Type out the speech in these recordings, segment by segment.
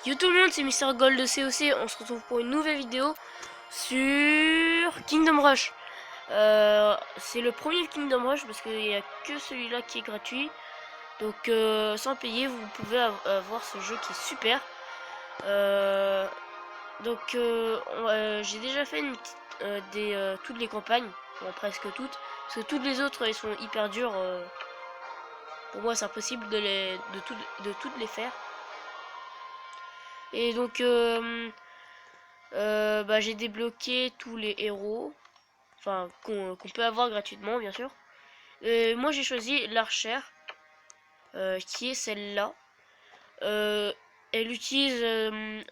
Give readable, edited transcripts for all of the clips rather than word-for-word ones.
Yo tout le monde, c'est Mister Gold de COC. On se retrouve pour une nouvelle vidéo sur Kingdom Rush. C'est le premier Kingdom Rush parce qu'il n'y a que celui-là qui est gratuit. Donc sans payer, vous pouvez avoir ce jeu qui est super. J'ai déjà fait toutes les campagnes, bon, presque toutes. Parce que toutes les autres, elles sont hyper dures. Pour moi, c'est impossible de toutes les faire. Et donc, j'ai débloqué tous les héros, enfin qu'on peut avoir gratuitement bien sûr. Moi j'ai choisi l'archère, qui est celle-là. Elle utilise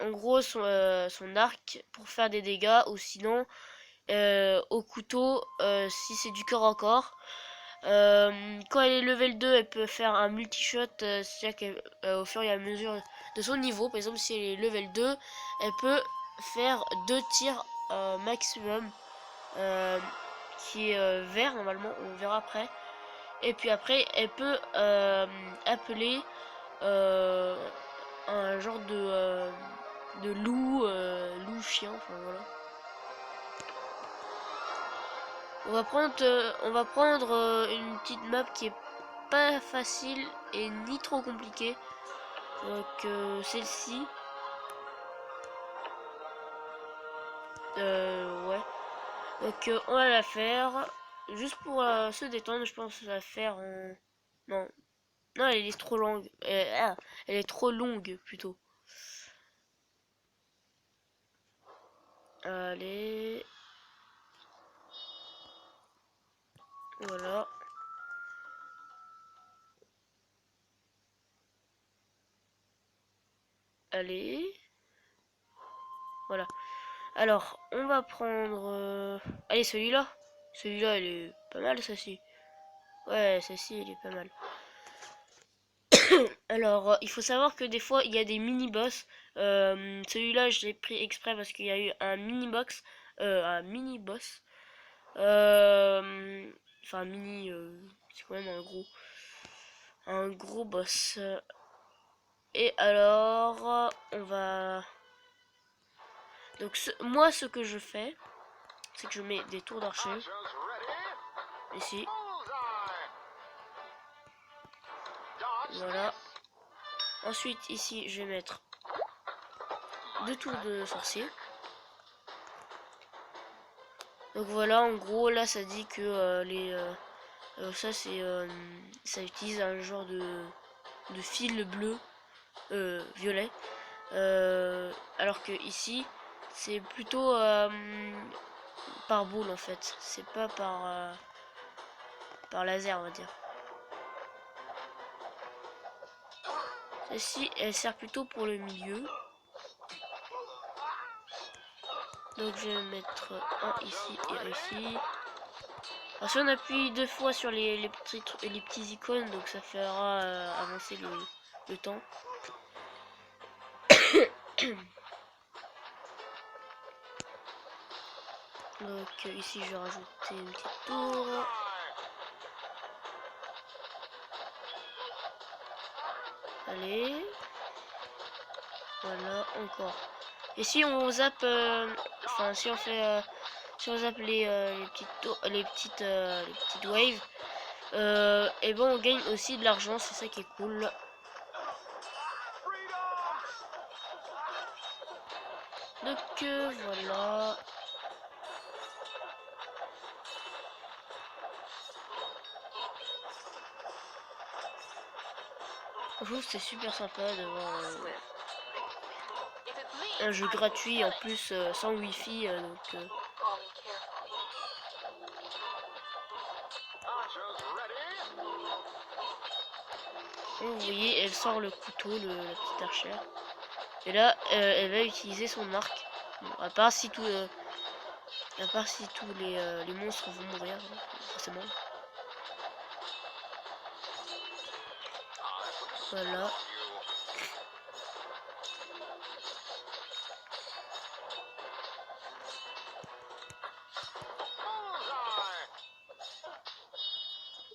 en gros son arc pour faire des dégâts, ou sinon au couteau si c'est du corps à corps. Quand elle est level 2, elle peut faire un multi-shot, c'est-à-dire qu'au fur et à mesure de son niveau, par exemple si elle est level 2, elle peut faire 2 tirs maximum, euh, qui est vert normalement, on verra après. Et puis après, elle peut appeler euh, un genre de loup chien, enfin voilà. On va prendre une petite map qui est pas facile et ni trop compliquée. Donc celle-ci. Ouais. Donc on va la faire. Juste pour se détendre, je pense la faire en. Non. Non, elle est trop longue. Elle est trop longue plutôt. Allez. Voilà. Allez. Voilà. Alors, on va prendre... Allez, celui-là. Celui-là, il est pas mal, ceci. Ouais, ceci, il est pas mal. Alors, il faut savoir que des fois, il y a des mini-boss. Celui-là, je l'ai pris exprès parce qu'il y a eu un mini-box. Un mini-boss. Enfin, mini... c'est quand même un gros... Un gros boss. Et alors, on va... Donc, moi, ce que je fais, c'est que je mets des tours d'archer. Ici. Voilà. Ensuite, ici, je vais mettre 2 tours de sorcier. Donc voilà, en gros, là, ça dit que ça utilise un genre de fil bleu, violet. Alors que ici, c'est plutôt par boule en fait. C'est pas par laser, on va dire. Celle-ci, elle sert plutôt pour le milieu. Donc je vais mettre un ici et un ici. Alors si on appuie 2 fois sur les petits icônes, donc ça fera avancer le temps. Donc ici je vais rajouter une petite tour. Allez. Voilà, encore. Et si on zappe, enfin si on fait, si on zappe les petites waves, et bon on gagne aussi de l'argent, c'est ça qui est cool. Donc voilà. Franchement c'est super sympa d'avoir un jeu gratuit en plus sans wifi, donc vous voyez, elle sort le couteau, la petite archère. Et là, elle va utiliser son arc. Bon, à part si tous les monstres vont mourir, forcément. Voilà.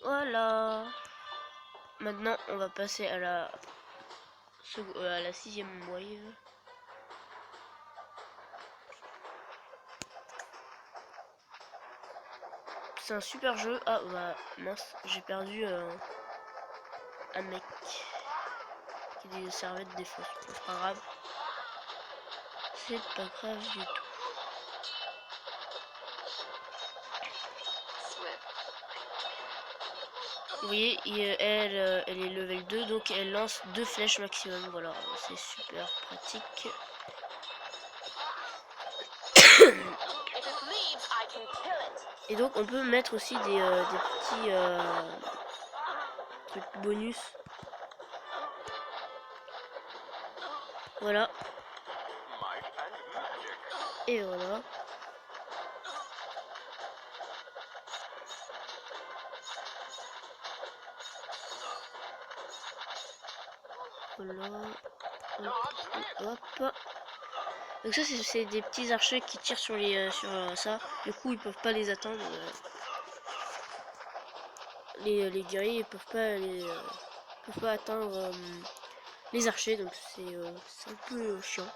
Voilà. Maintenant, on va passer à la à la 6ème wave. C'est un super jeu. Ah bah mince, j'ai perdu un mec qui des servettes des fois. C'est pas grave. C'est pas grave du tout. Vous voyez, elle est level 2, donc elle lance 2 flèches maximum. Voilà, c'est super pratique. Et donc on peut mettre aussi des petits trucs bonus. Voilà. Et voilà. Voilà. Hop, hop. Donc ça c'est des petits archers qui tirent sur les sur ça. Du coup ils peuvent pas les atteindre. Les guerriers ils peuvent pas atteindre les archers, donc c'est un peu chiant.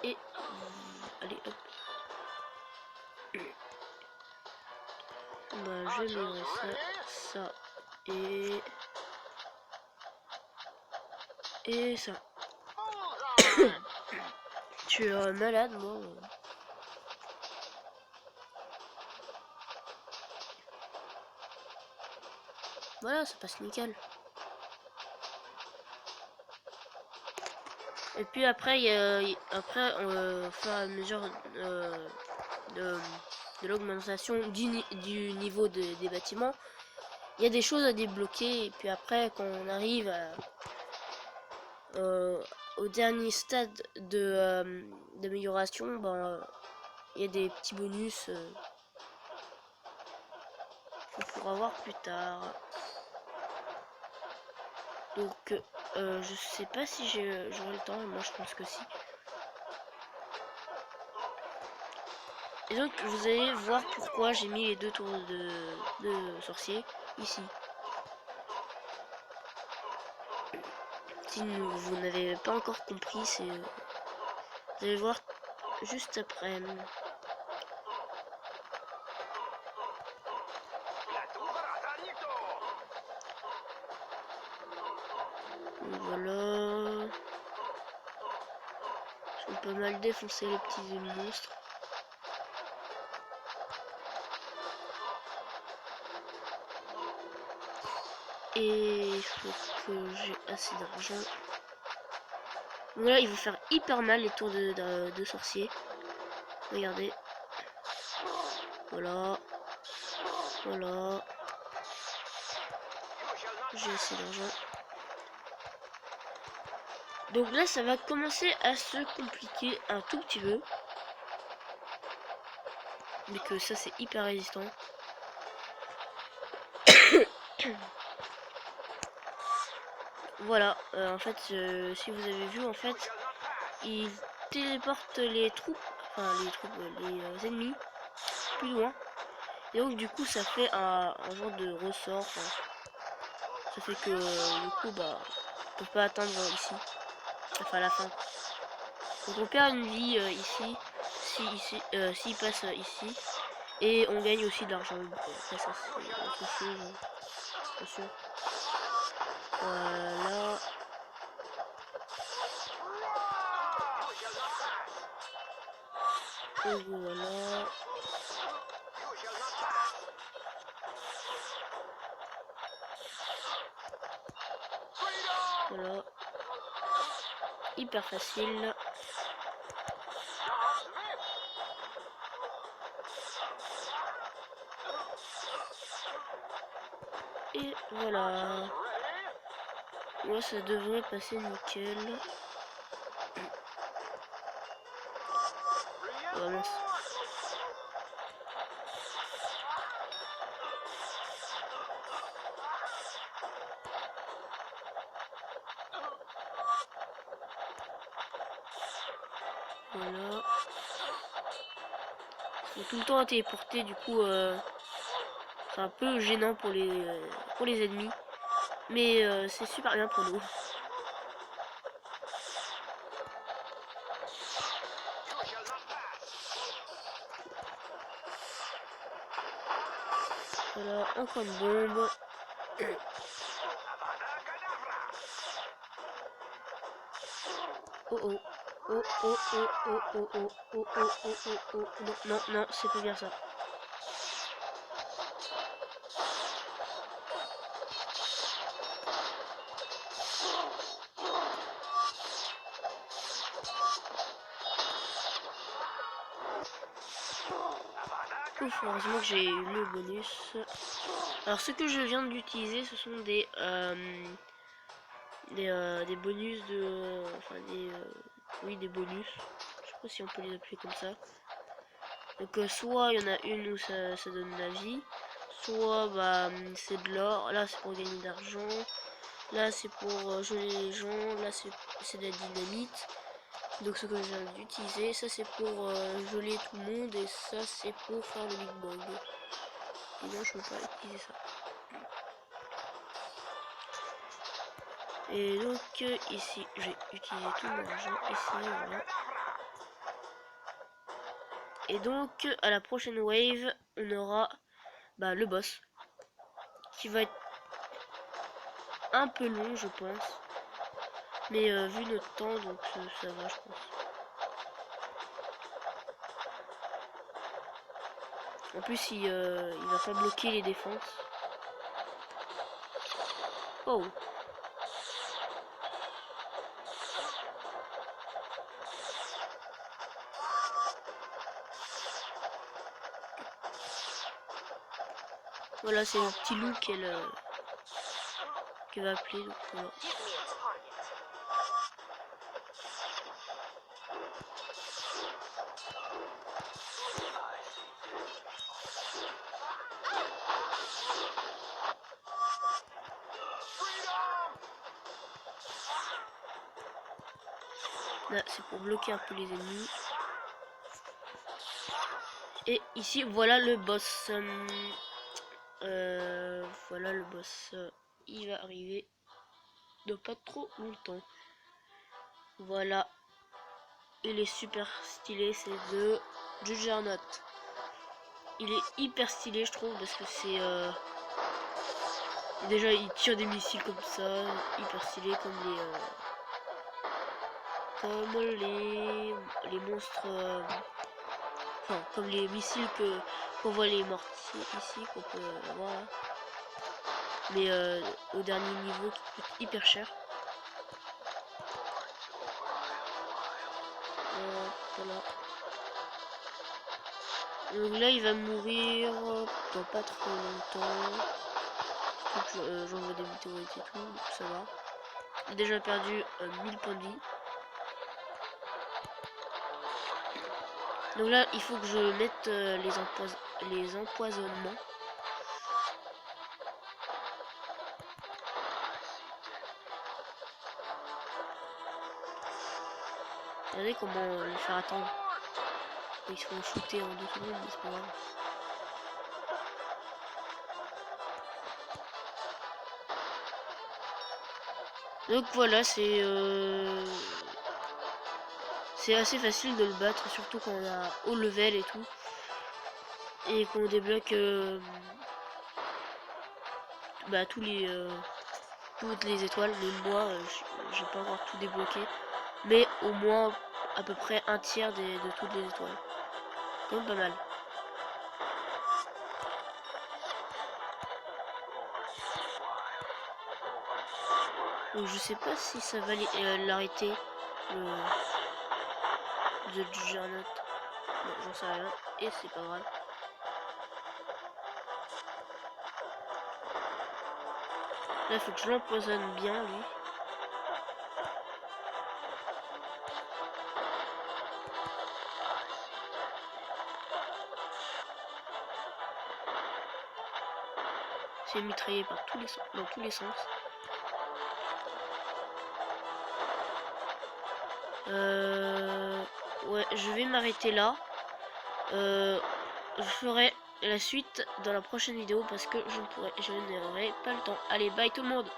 Et allez hop. Bah je mets ça et ça. Je suis malade moi. Voilà, ça passe nickel. Et puis après, au fur et à mesure de l'augmentation du niveau des bâtiments, il y a des choses à débloquer. Et puis après, quand on arrive au dernier stade d'amélioration, ben, il y a des petits bonus qu'on pourra voir plus tard. Donc, je sais pas si j'aurai le temps, moi je pense que si. Et donc, vous allez voir pourquoi j'ai mis les 2 tours de sorcier ici. Si vous n'avez pas encore compris, vous allez voir juste après. Voilà. On peut mal défoncer les petits monstres. Et il faut que j'ai assez d'argent. Voilà, il va faire hyper mal les tours de sorcier. Regardez. Voilà. Voilà. J'ai assez d'argent. Donc là, ça va commencer à se compliquer un tout petit peu. Mais que ça, c'est hyper résistant. Voilà, en fait, si vous avez vu, en fait, il téléporte les troupes, enfin les ennemis plus loin. Et donc du coup, ça fait un genre de ressort. Ça fait que du coup, bah, on peut pas atteindre ici, enfin à la fin. Donc on perd une vie ici, s'il passe ici, et on gagne aussi de l'argent. Après ça, c'est autre chose, bien sûr. Voilà. Et voilà. Voilà. Hyper facile. Et voilà. Moi, ça devrait passer nickel. Oh, mince. Voilà. Ils ont tout le temps à téléporter, du coup, c'est un peu gênant pour les ennemis. Mais c'est super bien pour nous. Voilà, encore une bombe. Oh oh. Oh oh oh oh oh oh oh oh oh oh oh. Non, non, non, c'est pas bien ça. Ouf, heureusement que j'ai eu le bonus. Alors ce que je viens d'utiliser, ce sont des bonus de... Enfin oui, des bonus. Je sais pas si on peut les appeler comme ça. Donc soit il y en a une où ça donne la vie. Soit bah, c'est de l'or. Là c'est pour gagner d'argent. Là c'est pour geler les gens. Là c'est de la dynamite. Donc ce que je viens d'utiliser, ça c'est pour geler tout le monde. Et ça c'est pour faire le Big Bang. Et non, je peux pas utiliser ça. Et donc ici, j'ai utilisé tout mon argent. Ici, voilà. Et donc à la prochaine wave, on aura bah, le boss. Qui va être un peu long, je pense. Mais vu notre temps, donc ça va, je pense. En plus, il va pas bloquer les défenses. Oh. Voilà, c'est le petit loup qu'elle va appeler. Donc, voilà. Là, c'est pour bloquer un peu les ennemis. Et ici, voilà le boss. Voilà le boss. Il va arriver dans pas trop longtemps. Voilà. Il est super stylé, c'est de Juggernaut. Il est hyper stylé, je trouve, parce que c'est... Déjà, il tire des missiles comme ça, hyper stylé, comme les monstres... Enfin, comme les missiles qu'on voit les mortiers ici, qu'on peut voir là. Mais au dernier niveau, qui coûte hyper cher. Voilà. Donc là, il va mourir dans pas trop longtemps. J'envoie des météorites et tout, donc ça va. J'ai déjà perdu 1000 points de vie. Donc là, il faut que je mette les empoisonnements. Regardez comment les faire attendre. Ils se font shooter en 2 secondes, mais c'est pas grave. Donc voilà, c'est assez facile de le battre, surtout quand on a haut level et tout. Et qu'on débloque bah, toutes les étoiles. Mais moi, j'ai pas encore tout débloqué. Mais au moins à peu près un tiers de toutes les étoiles. Donc pas mal. Donc je sais pas si ça va l'arrêter. The Juggernaut. Bon, j'en sais rien. Et c'est pas grave. Là, il faut que je l'empoisonne bien, lui. C'est mitraillé par dans tous les sens. Ouais, je vais m'arrêter là. Je ferai la suite dans la prochaine vidéo parce que je n'aurai pas le temps. Allez, bye tout le monde!